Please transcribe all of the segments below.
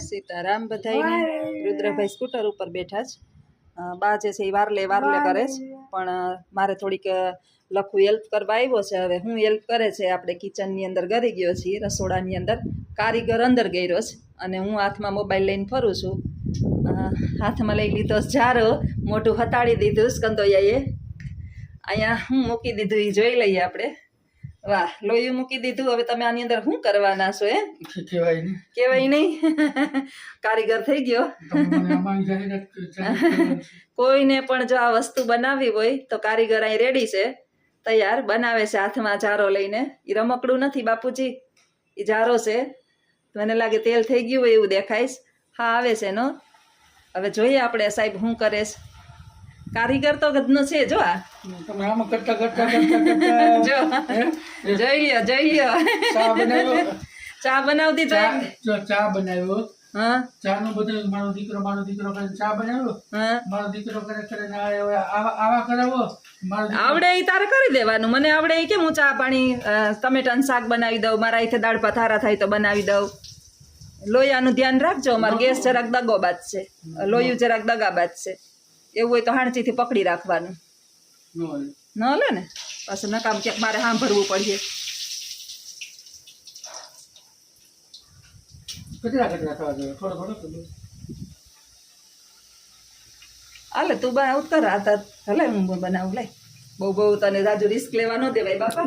Sitaram બધાઈને રુદ્રભાઈ scooter ઉપર બેઠા છે બા જે છે એ વારલે કરે છે પણ મારે થોડીક લખું હેલ્પ કરવા આવ્યો છે હવે હું હેલ્પ કરે છે આપણે કિચનની અંદર ગરી ગયો છીએ રસોડાની અંદર કારીગર અંદર ગયો છે અને હું હાથમાં મોબાઈલ લઈને ફરું છું હાથમાં લઈ લીધો જારો મોઢું હતાડી દીધું સ્કંદોયાએ અહીંયા હું મૂકી દીધું એ જોઈ લઈએ આપણે વાહ લોયું મૂકી દીધું હવે તમે આની અંદર શું કરવાના છો એમ કેવાય નહીં કારીગર થઈ ગયો કોઈને પણ જો આ વસ્તુ બનાવવી હોય તો કારીગર અહીં રેડી છે તૈયાર બનાવે છે હાથમાં જારો લઈને એ રમકડું નથી બાપુજી એ જારો છે મને લાગે તેલ થઈ ગયું હોય એવું દેખાઈશ હા આવે છે નો હવે જોઈએ આપણે સાહેબ શું કરે છે કારીગર તો ગધનો છે જો આ જો જોઈ લ્યો ચા બનાવતી ચા બનાવ્યો હા ચા નું બધું મારો દીકરો કરીને ચા બનાવ્યો મારો દીકરો કરીને આવા કરાવો આવડે એ તારે કરી દેવાનું મને આવડે એ કે હું ચા પાણી ટમેટાનું શાક બનાવી દઉં મારા અહીંથી દાળ ભાત હારા થાય તો બનાવી દઉં લોયાનું ધ્યાન રાખજો અમારો ગેસ જરાક દગોબાજ છે લોયું જરાક દગાબાજ છે એવું હોય તો હાણચીથી પકડી રાખવાનું ન લે ને પાછું નકામ ક્યાંક મારે સાંભળવું પડશે હાલે તું બા ઉતર આ ભલે હું બનાવું લઈ બહુ તને રાજુ રિસ્ક લેવા ન દેવાય બાપા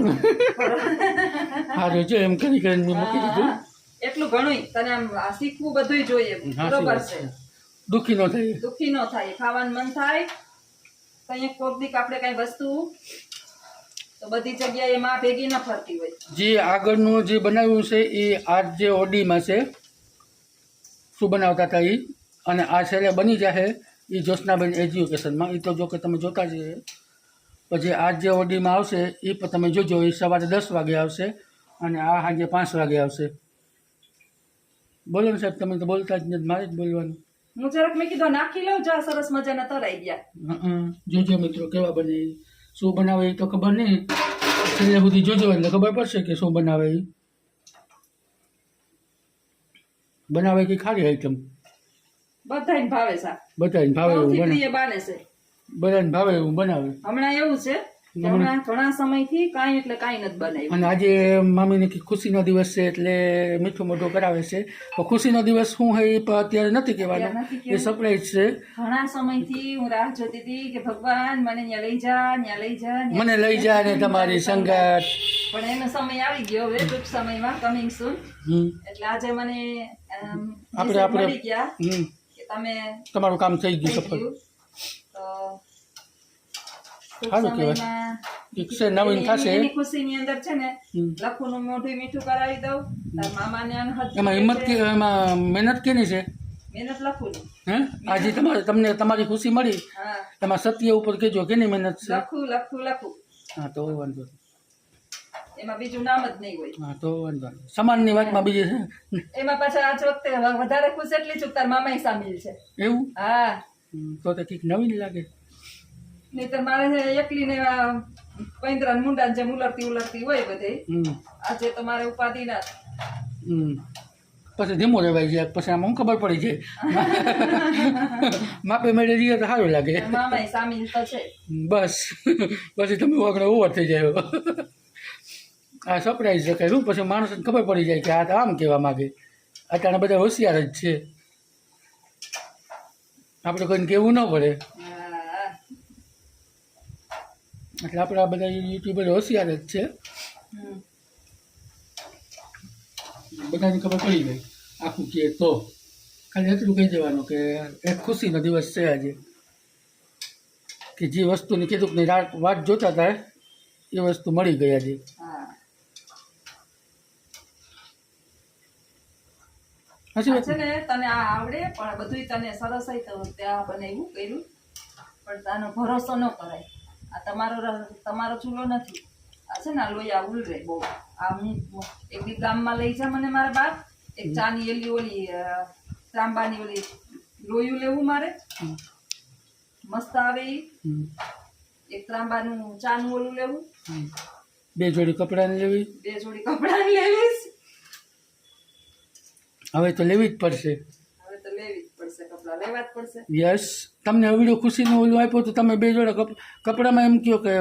એમ કરીને મૂકી દીધું એટલું ઘણું તને આમ શીખવું બધું જોઈએ બરોબર છે દુઃખી ન થાય ખાવાનું મન થાય કઈ કોક દીક આપણે કઈ વસ્તુ તો બધી જગ્યાએ માં ભેગી ન ફરતી હોય જે આગળનું જે બનાવ્યું છે એ આજ જે ઓડીમાં છે શું બનાવતા હતા એ અને આ છેલ્લે બની જશે એ જ્યોત્સનાબેન એજ્યુકેશનમાં એ તો જો કે તમે જોતા જ પછી આજ જે ઓડીમાં આવશે એ પણ તમે જોજો એ સવારે 10 વાગે આવશે અને આ સાંજે 5 વાગે આવશે બોલો ને સાહેબ તમે તો બોલતા જ નથી મારે જ બોલવાનું હું જરાક મેં કીધું નાખી લઉં જા સરસ મજાના તરાઈ ગયા જોજો મિત્રો કેવા બને શું બનાવે એ તો ખબર નહીં છેલ્લે સુધી જોજો એટલે ખબર પડશે કે શું બનાવે એ બનાવે કે ખાલી આઈટમ બધાને ભાવે સા બધાને ભાવે એવું બને બાને છે બધાને ભાવે એવું બનાવે હમણાં એવું છે હમણાં ઘણા સમયથી કાંઈ એટલે કાંઈ નથી બનાવ્યું અને આજે મામીને ખુશીનો દિવસ છે એટલે મીઠું મોઢું કરાવે છે તો ખુશીનો દિવસ શું હોય એ પણ અત્યારે નથી કહેવાનું એ સરપ્રાઈઝ છે ઘણા સમયથી હું રાહ જોતી હતી કે ભગવાન મને ત્યાં લઈ જા મને લઈ જા ને તમારી સંગાત પણ એનો સમય આવી ગયો હવે ટૂંક સમયમાં કમિંગ સૂન એટલે આજે મને આપણે મળી ગયા કે તમે તમારું કામ થઈ ગયું સફળ સારું કહેવાય નવીન થશે ખુશીની અંદર છે ને લખુનું મોઢું મીઠું કરાવી દઉં તાર મામાને એમાં હિંમત કે એમાં મહેનત કેની છે મહેનત લખું હે આજે તમને તમારી ખુશી મળી એમાં સત્ય ઉપર કેજો કેની મહેનત છે લખું હા તો વાંધો એમાં બીજું નામ જ નહીં હોય હા તો વાંધો સમાનની વાતમાં બીજી છે એમાં પાછા આજ વખતે વધારે ખુશ એટલી છું તાર મામાય સામેલ છે એવું હા તો કંઈક નવીન લાગે નહીતર મારે એકલીને પૈંદરા મુંડા જેમ ઉલરતી હોય બધે આજે તો મારે ઉપાધિ ના પછી ધીમો રહેવાય છે પછી આમાં ખબર પડી જાય માપે મેળે જઈએ તો સારું લાગે મામાય સામેલ તો છે બસ પછી તમે આગળ ઓવર થઈ જાય આ સરપ્રાઈઝ છે શું પછી માણસને ખબર પડી જાય કે આ તો આમ કહેવા માગે અત્યારે બધા હોશિયાર જ છે આપણે કોઈને કહેવું ન પડે એટલે આપણે આ બધા યુટ્યુબર હોશિયાર જ છે બધાને ખબર પડી ગઈ આખું કહે તો ખાલી એટલું કહી દેવાનું કે એક ખુશીનો દિવસ છે આજે કે જે વસ્તુની કીધું કે વાત જોતા હતા એ વસ્તુ મળી ગઈ આજે છે ને તને આ આવડે પણ બધું તને સરસ ત્યાં બનાવ્યું કર્યું પણ તાનો ભરોસો ન કરાય આ તમારો ચૂલો નથી આ છે ને લોયા ઉલરે બહુ આ હું એક દી ગામમાં લઈ જા મને મારા બાપ એક ચાની એલી ઓલી ત્રાંબાની ઓલી લોયું લેવું મારે મસ્ત આવે એક ત્રાંબાનું ચાનું ઓલું લેવું 2 જોડી કપડાની લેવી 2 જોડી કપડાની લેવીશ હવે તો લેવી જ પડશે. હવે તો લેવી જ પડશે, કપડાં લેવા જ પડશે. યસ. તમને હવીડો ખુશીનું ઓલું આપ્યું તો તમે બે જોડે કપડામાં એમ કહો કે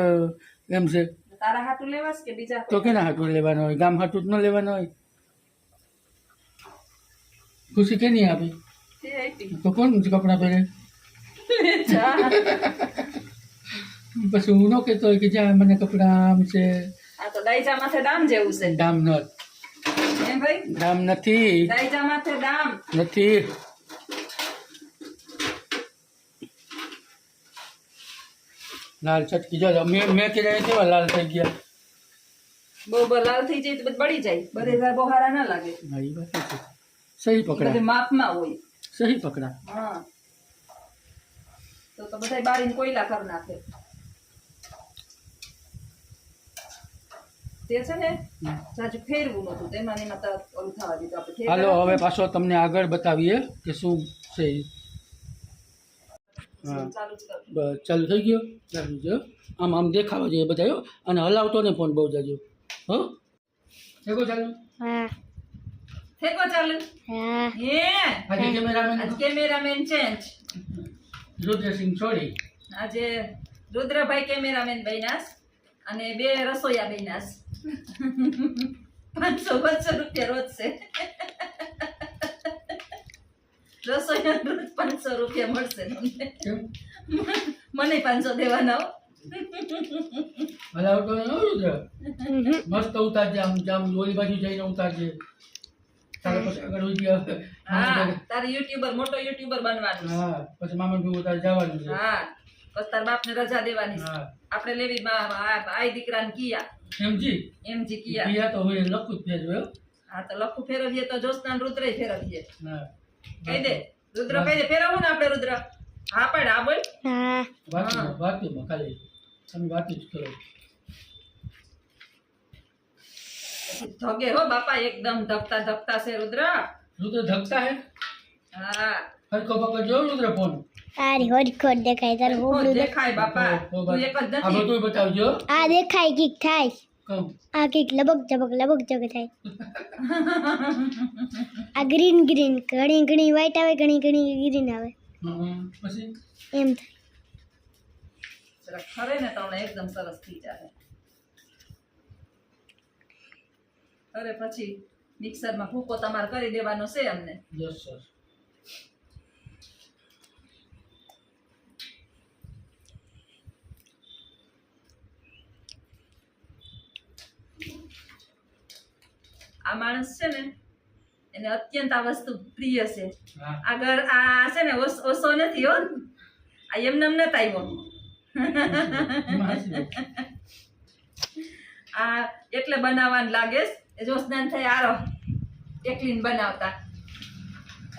એમ છે તારા હાટું લેવાસ કે બીજા તો કેના હાટું લેવાનો હોય? ગામ હાટું જ ન લેવાનો હોય? ખુશી કેની આપી તો કોણ કપડાં પહેરે? પછી હું ન કહેતો હોય કે જ્યાં મને કપડાં આમ છે. આ તો દાઈજા માથે દામ જેવું છે. દામ ન એમ ભાઈ? દામ નથી, દાઈજા માથે દામ નથી. લાલ ચટકી જો મેં કીધા કેવા લાલ થઈ ગયા. બહુ લાલ થઈ જાય તો બધું બળી જાય. બધે બહુ હારા ના લાગે. હા એ વાત છે. સહી બધે પકડા, માપમાં હોય. સહી પકડા. હા તો બધા બારીને કોયલા કરી નાખે. તે છે ને સાચું ફેરવું નતું તેમાં ને એમાં તરત ઓલું થવા દીધું આપણે. હાલો હવે પાછો તમને આગળ બતાવીએ કે શું છે. હા ચાલુ જ કર. બસ ચાલુ થઈ ગયો. ચાલુ જો આમ આમ દેખાવા જોઈએ બધા હો. અને હલાવતો ને ફોન બહુ જાજો હો. દેખો ચાલુ. હા ફેંકો ચાલુ. હા હે આજે કેમેરામેન આજ કેમેરામેન ચેન્જ. રુદ્રસિંહ છોડી આજે રુદ્રભાઈ કેમેરામેન બન્યાસ અને બે રસોઈયા બન્યાસ. 500 રૂપિયા રોજ છે. રસોઈયા રોજ 500 રૂપિયા મળશે તમને. કેમ મને 500 દેવાના હો. હલાવતો ને રુદ્ર મસ્ત ઉતારજે. આમ જામ ઓલી બાજુ જઈને ઉતારજે. તારે પછી આગળ ઉઈ ગયા. હા તારે યુટ્યુબર મોટો યુટ્યુબર બનવાનું છે. હા પછી મામા ભી ઉતાર જવાનું છે. હા પછી તાર બાપને રજા દેવાની છે. હા આપણે લેવી આઈ દીકરાને કિયા એમજી એમજી કિયા. કિયા તો હોય લખું જ ભેજ હોય. હા તો લખું ફેરવીએ તો જોશના રુદ્ર ફેરવીએ. હા કહી દે રુદ્ર કહી દે ફેરવું ને આપણે રુદ્ર. હા પણ હા બોલ. હા વાતમાં ખાલી તમે વાત જ કરો. ધગે હો બાપા એકદમ ધકતા ધકતા છે રુદ્ર. રુદ્ર ધકતા હે. હા હરકો પકડ જો રુદ્ર ફોન. તારી હોડખોડ દેખાય તારું હોબળું દેખાય બાપા તું એક જ આ નથી. બધું બતાવજો. આ દેખાય કીક થાય કમ આ કીક લબક જબક થાય આ ગ્રીન ગ્રીન ઘણી ઘણી વ્હાઈટ આવે ઘણી ઘણી ગ્રીન આવે પછી એમ થાય જરાક ખરે ને તો એકદમ સરસ થઈ જાય. અરે પછી મિક્સરમાં ભૂકો તમારે કરી દેવાનો છે અમને. Yes sir. આ માણસ છે ને એને અત્યંત આ વસ્તુ પ્રિય છે. હા આગળ આ છે ને ઓછો નથી હો. આ એમને એમ નતા આવ્યો. એમાં હાચી વાત. આ એટલે બનાવવાનું લાગે છે. જોશનાન થઈ આરો એકલીને બનાવતા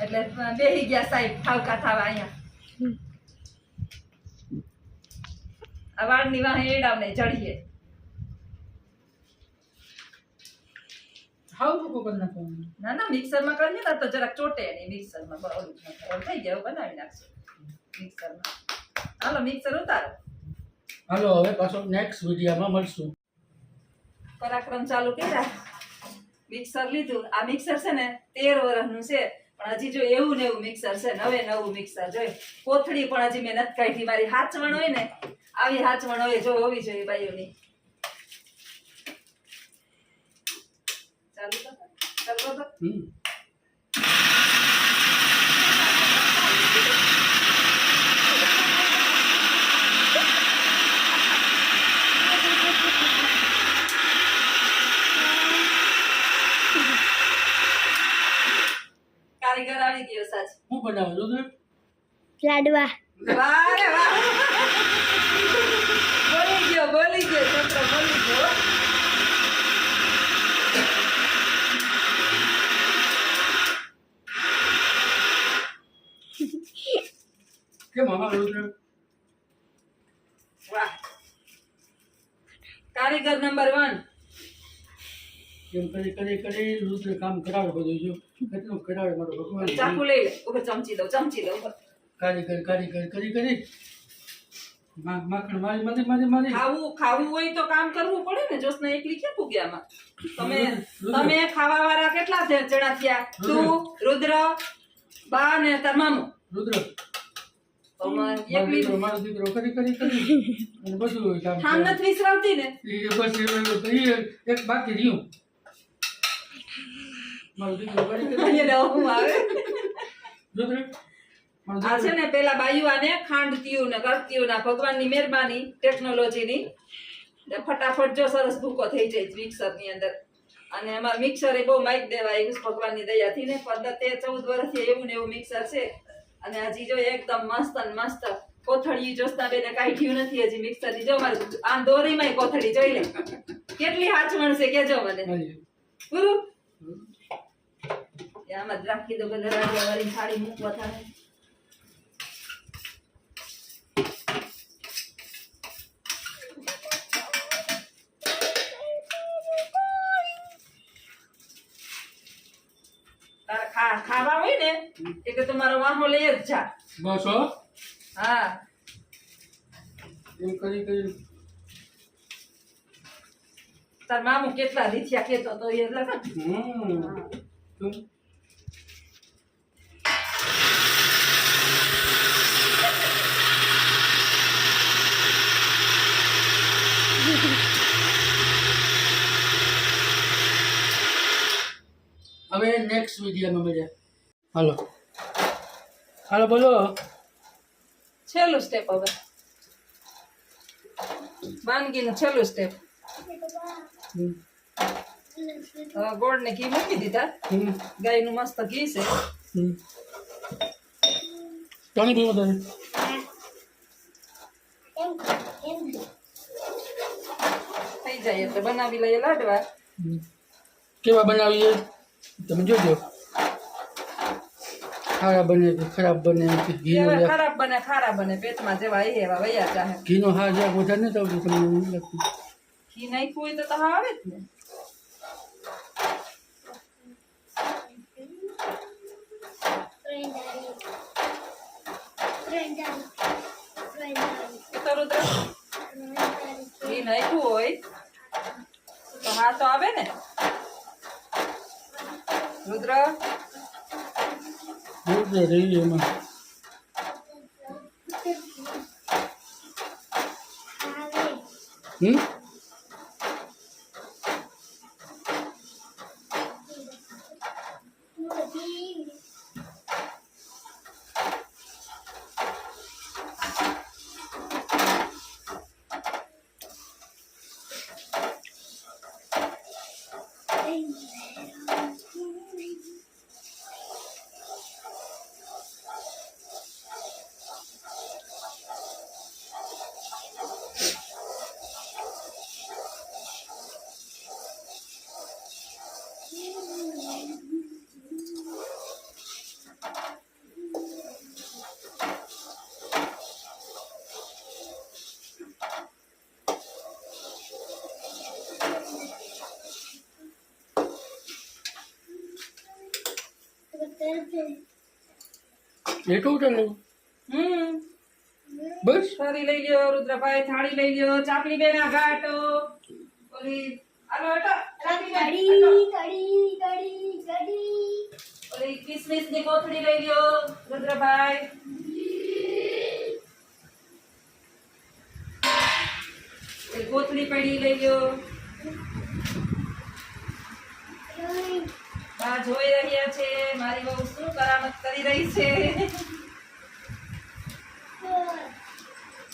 એટલે બેહી ગયા સાહેબ ઠાવકા થવા અહીંયા. આ વાળની વાહે એડાવને ચડીએ. હાવ ભૂકો કરી નાખવાનું. ના ના મિક્સરમાં કરીએ ને તો જરાક ચોટે નહીં. મિક્સરમાં બરોબર થઈ જાય એવું બનાવી નાખશું મિક્સરમાં. હાલો મિક્સર ઉતારો. હાલો હવે પાછો નેક્સ્ટ વિડીયોમાં મળશું. પરાક્રમ ચાલુ કર્યા. મિક્સર લીધું. આ મિક્સર છે ને 13 વર્ષનું છે પણ હજી જો એવું ને એવું મિક્સર છે. નવું મિક્સર જોઈ. કોથળી પણ હજી મેં નથી કાઢી. મારી હાચવણ હોય ને આવી હાચવણ હોય જો હોવી જોઈએ બાઈઓની. ચાલુ કર. કારીગર આવી ગયો સાચ. હું બનાવું રુદ્ર? લાડવા વાહ રે વાહ. બોલી ગયો છોકરો બોલી ગયો. કેમ આમાં રુદ્ર? વાહ કારીગર નંબર 1. કેમ કરી રુદ્ર કામ કરાવે બધું. જો કેટલું કરાવે મારો ભગવાન. ચાકુ લઈ લે. ઉપર ચમચી દઉં ઉપર. કારીગર કરી માખણ મારી ખાવું હોય તો કામ કરવું પડે ને. જોશના એકલી ક્યાં પૂગ્યામાં? તમે ખાવા વાળા કેટલા જણા થયા? તું, રુદ્ર, બા ને તાર મામો. રુદ્ર એકલી મારો દીકરો કરી અને બધું કામ ઠામ નથી વિસરાવતી ને. પછી એક બાકી રહ્યું મારો દીકરો કરી અહીંયા હું આવે રુદ્ર આ છે ને પેલા બાયુ આને ખાંડતીયું ને કરતીયું ના ભગવાનની મહેરબાની ટેકનોલોજીની ફટાફટ જો સરસ ભૂકો થઈ જાય મિક્સર ની અંદર. અને અમાર મિક્સર એ બહુ માઇક દેવાય ભગવાનની દયાથી ને 15-14 વર્ષથી એવું ને એવું મિક્સર છે. અને હજી જો એકદમ મસ્ત ને મસ્ત કોથળી જોસ્તા બેને કાઢ્યું નથી હજી મિક્સર ની. જો મારે આ દોરીમાં કોથળી જોઈ લે કેટલી હાચવણ છે કેજો મને. પૂરું આમાં જ રાખી દો બધા વાળી થાળી મૂકવા થાય. ખાવા હોય ને એટલે તમારો વાહો લઈ જ જા. બસ હો હા એમ કરી તાર મામુ કેટલા રીથિયા કેતો તો એ લખા. હવે નેક્સ્ટ વિડીયોમાં મળીએ. હાલો બોલો. છેલ્લું સ્ટેપ હવે વાનગીનું છેલ્લું સ્ટેપ. ગોળ ને ઘી મૂકી દીધા. ગાયનું મસ્ત ઘી છે. પાણી પીવો તારે થઈ જાય એટલે બનાવી લઈએ લાડવા. કેવા બનાવીએ તમે જોજો. ખારા બને કે ખરાબ બને કે એવા ખરાબ બને ખારા બને પેટમાં જેવા એવા વયા ચાહે. ઘીનો હા જ્યાં વધારે નથી આવતું તમને નથી લાગતું? ઘી નાખ્યું હોય તો હા આવે જ ને. ઘી નાખ્યું હોય તો હા તો આવે ને. રુદ્ર રહી એમાં એટલું ચાલે. બસ થાળી લઈ લ્યો રુદ્રભાઈ. થાળી લઈ લ્યો. ચાપલી બેન આ ઘાટો ઓલી આલો હટો. ઓલી કિસમિસ ની કોથળી લઈ લ્યો રુદ્રભાઈ. એ કોથળી પડી લઈ લ્યો. બા જોઈ રહ્યા છે મારી બહુ શું કરામત કરી રહી છે.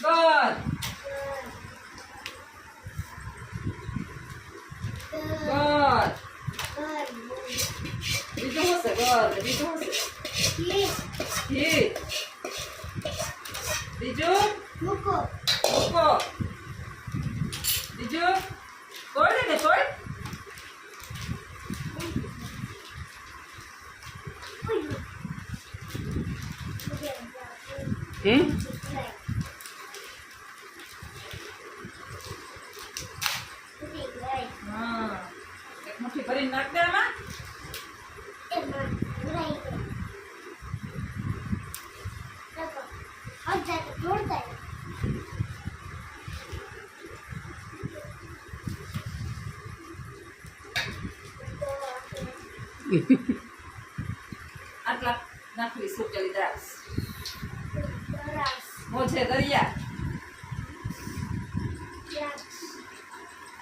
ગોળ ગોળ બીજું હશે ગોળ બીજું હશે ઘી બીજું મૂકો બીજું તોડ ને તોડ. હા એક મુઠ્ઠી ભરીને નાખ દે આમાં. આટલા નાખવી સુકેલી દ્રાક્ષ મોજે દરિયા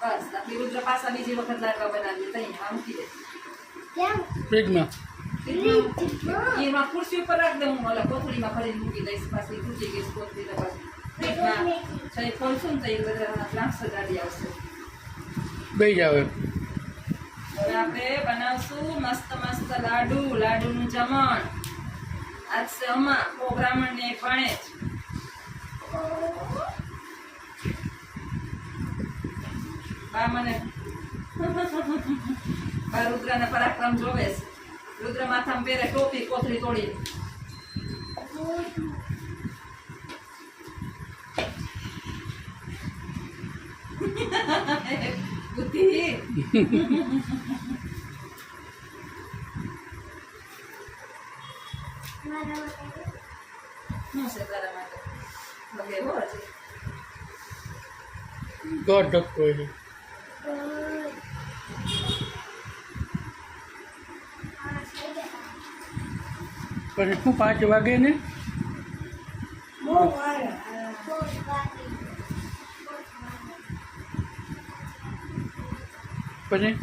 બસ આપણી રુદ્ર પાસા બીજી વખત લાડવા બનાવીએ તઈ આ મૂકી દે ફ્રીજમાં એમાં ખુરશી ઉપર રાખ દે હું ઓલા કોથળીમાં ભરીને મૂકી દઈશ પાછી તૂટી ગઈ કોથળી તો પાછી ફ્રીજમાં જઈ ખોલશું ને તો એ બધા દ્રાક્ષ ગાડી આવશે બે જ આવે હવે આપણે બનાવશું મસ્ત મસ્ત લાડુનું જમણ આજ છે અમા પ્રોગ્રામરને ભણે જ બા મને બા રુદ્રને પરાક્રમ જોવે છે રુદ્ર માથામાં પહેરે ટોપી કોથળી તોડી બુદ્ધિ શું છે તારા માટે ભલે હો હજી દોઢ ધક્કો છે પણ શું 5 વાગે ને પછી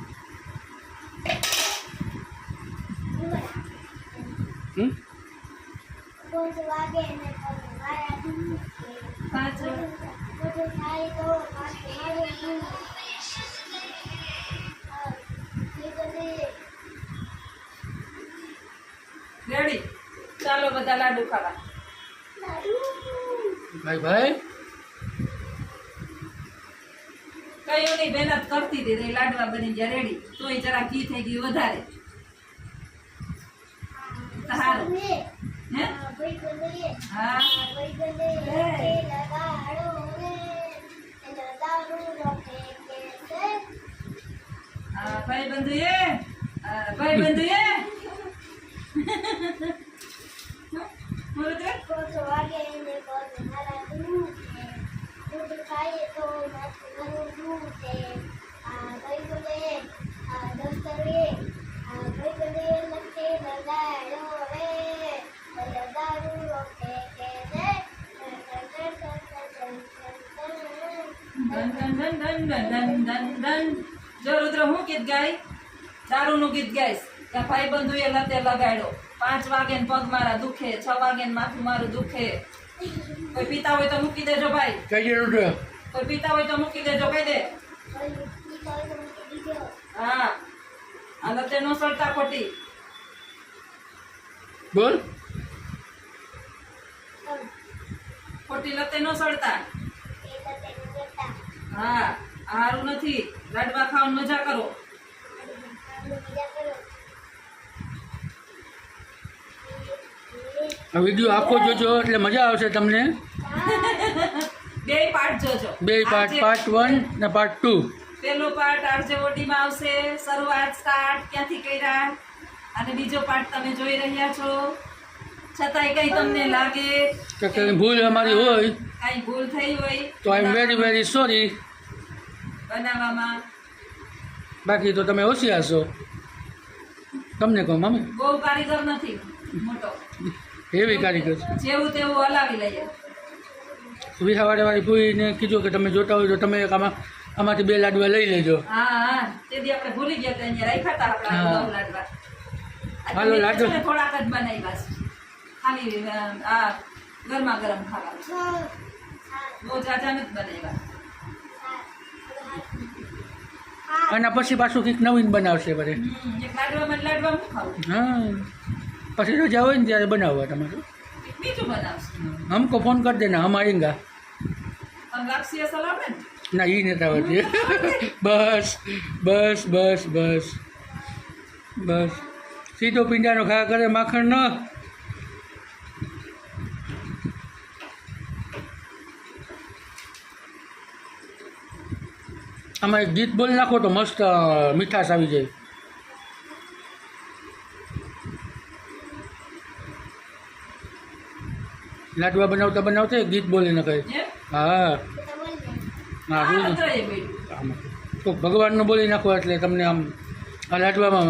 રેડી ચાલો બધા લાડુ ખાવા ભાઈ કયું નહીં મહેનત કરતી હતી તો એ લાડવા બની ગયા રેડી તોય જરા ઘી થઈ ગયું વધારે સારું હે હા ભાઈ બંધુ જો રુદ્ર હું ગીત ગાય દારૂનું ગીત ગાઈશ કે ભાઈ બંધુએ લતે લગાડ્યો 5 વાગે ને પગ મારા દુખે 6 વાગે ને માથું મારું દુખે કોઈ પીતા હોય તો મૂકી દેજો ભાઈ કઈ રૂટ કોઈ પીતા હોય તો મૂકી દેજો કહી દે હા આ લતે નો સડતા ખોટી બોલ ખોટી લતે નો સડતા હા હારું નથી લાડવા ખાવાની મજા કરો આ વિડીયો આખો જોજો એટલે મજા આવશે તમને બે પાર્ટ જોજો બે પાર્ટ પાર્ટ 1 ને પાર્ટ 2 પહેલો પાર્ટ આરજેઓડી માં આવશે શરૂઆત સ્ટાર્ટ ક્યાંથી કર્યા અને બીજો પાર્ટ તમે જોઈ રહ્યા છો છતાંય કઈ તમને લાગે કે કઈ ભૂલ અમારી હોય કઈ ભૂલ થઈ હોય તો આઈ એમ વેરી વેરી સોરી બનાવવામાં બાકી તો તમે હોશિયાર છો તમને કહો મમ્મી બહુ કારીગર નથી મોટો એવી કારીગર છે જેવું તેવું હલાવી લઈએ વિહાવાળાવાળી ભૂઈને કીધું કે તમે જોતા હોય તો તમે એક આમાંથી 2 લાડવા લઈ લેજો હા તેથી આપણે ભૂલી ગયા કે અહીંયા રાખ્યા હતા આપણા હા. બહુ લાડવા હાલો, લાડુ. થોડાક જ બનાવ્યા છે ખાલી આ ગરમા ગરમ ખાવા બહુ જાજા નથી બનાવ્યા અને પછી પાછું કંઈક નવીન બનાવશે બધે એક લાડવા હું ખાવું હા પછી રજા હોય ને ત્યારે બનાવવા તમારે એક બીજું બનાવશે हमको फोन कर देना हम आएंगे તમે લાપસી સલામ ને ना ये नहीं था बच्चे बस बस बस बस बस सीधो पिंडा नो खा करे माखण न आम एक गीत बोल नाखो तो मस्त मीठास आई जाए लाडवा बनावता बनावता एक गीत बोले न कहे એમ? हाँ हाँ આ रोज નતો એ બેઠું. આમાં તો ભગવાનનું બોલી નાખો એટલે તમને આમ આ લાડવામાં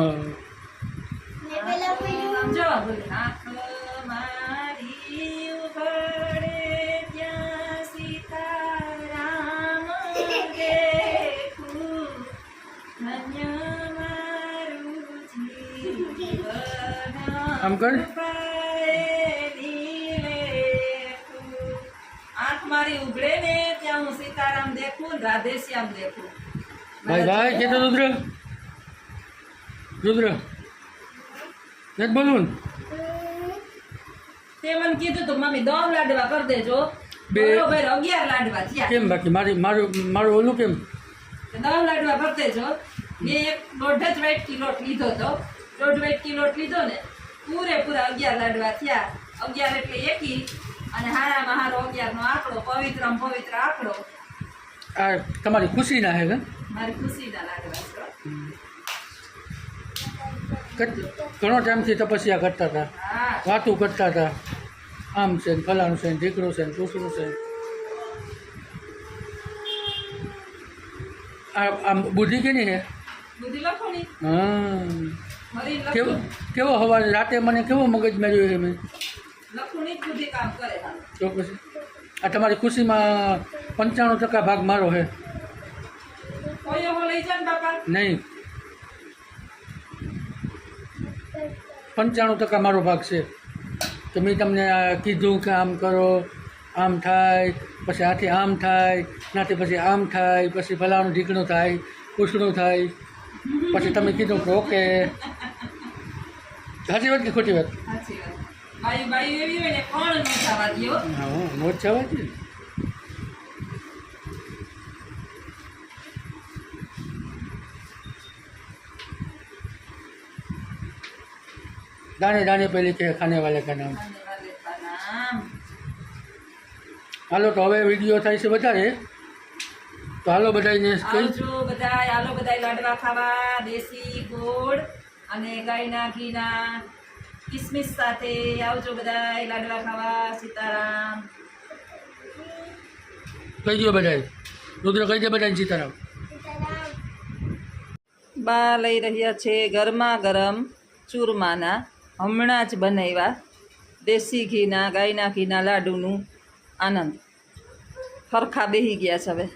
આમ કર. આંખ મારી ઉઘડે ને ત્યાં હું સીતારામ દેખું ને રાધે શ્યામ દેખું. ભાઈ ભાઈ કે તો રુદ્ર નથી બોલવું ને? તે મને કીધું તું મમ્મી 10 લાડવા કરી દેજો. બે- બરોબર 11 લાડવા થયા. કેમ બાકી મારું ઓલું કેમ? 10 લાડવા કરી દેજો. મેં એક 1.5 વેટ કિલો લીધો તો 1.5 વેટ કિલો લીધો ને પૂરેપૂરા 11 લાડવા થયા. 11 એટલે એકી અને હારામાં હારો 11 નો આંકડો, પવિત્રમ પવિત્ર આંકડો. આ તમારી ખુશીના હે ને? મારી ખુશીના લાડવા છે. ઘણો ટાઈમથી તપસ્યા કરતા હતા, હા વાતું કરતા હતા, આમ છે ને ફલાણું છે ને ઢીકડું છે ને ટૂસરું છે. આ બુદ્ધિ કેની હે? બુદ્ધિ લખો ની હા. મરી કેવો સવારે રાતે મને કેવો મગજ માર્યો છે મેં. લખું ની જ બુદ્ધિ કામ કરે. હાલ તો પછી આ તમારી ખુશીમાં 95% ભાગ મારો છે. કોઈ એવો લઈ જાય ને બાપા. નહીં, 95% મારો ભાગ છે. તો મેં તમને આ કીધું કે આમ કરો, આમ થાય, પછી આથી આમ થાય, નાથી પછી આમ થાય, પછી ફલાણું ઢીકણું થાય, પૂછડું થાય, પછી તમે કીધું કે ઓકે. સાચી વાત કે ખોટી વાત? સાચી વાત. બાયું બાયું એવી હોય ને કોણ ન થવા દ્યો. હા, મોજ જવા છે. दाने दाने पे लिखे खाने वाले का नाम. ખાને વાલે કા નામ. હાલો તો હવે વિડીયો થાય છે વધારે, તો હાલો બધાને કઈ આવજો બધાય, હાલો બધાય લાડવા ખાવા, દેશી ગોળ અને ગાયના ઘીના કિસમિસ સાથે આવજો બધાય લાડવા ખાવા. સીતારામ. કહી દો બધાય. રુદ્ર કહી દે બધાને સીતારામ. બા લઈ રહ્યા છે ગરમા ગરમ ચૂરમાના, હમણાં જ બનાવ્યા દેશી ઘીના ગાયના ઘીના લાડુનું આનંદ. ફરખા બેહી ગયા છે હવે.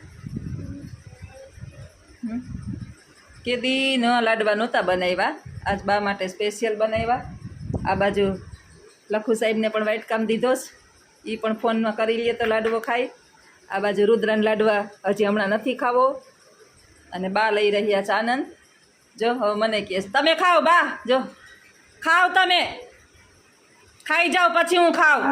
કેદી ન લાડવા નહોતા બનાવ્યા, આજ બા માટે સ્પેશિયલ બનાવ્યા. આ બાજુ લખુ સાહેબને પણ વાઇટ કામ દીધો છે, એ પણ ફોનમાં કરી લઈએ તો લાડવો ખાય. આ બાજુ રુદ્રન લાડવા હજી હમણાં નથી ખાવો અને બા લઈ રહ્યા છે આનંદ. જો હવે મને કહે તમે ખાઓ બા, જો ખાઓ તમે, ખાઈ જાઓ પછી હું ખાઉં.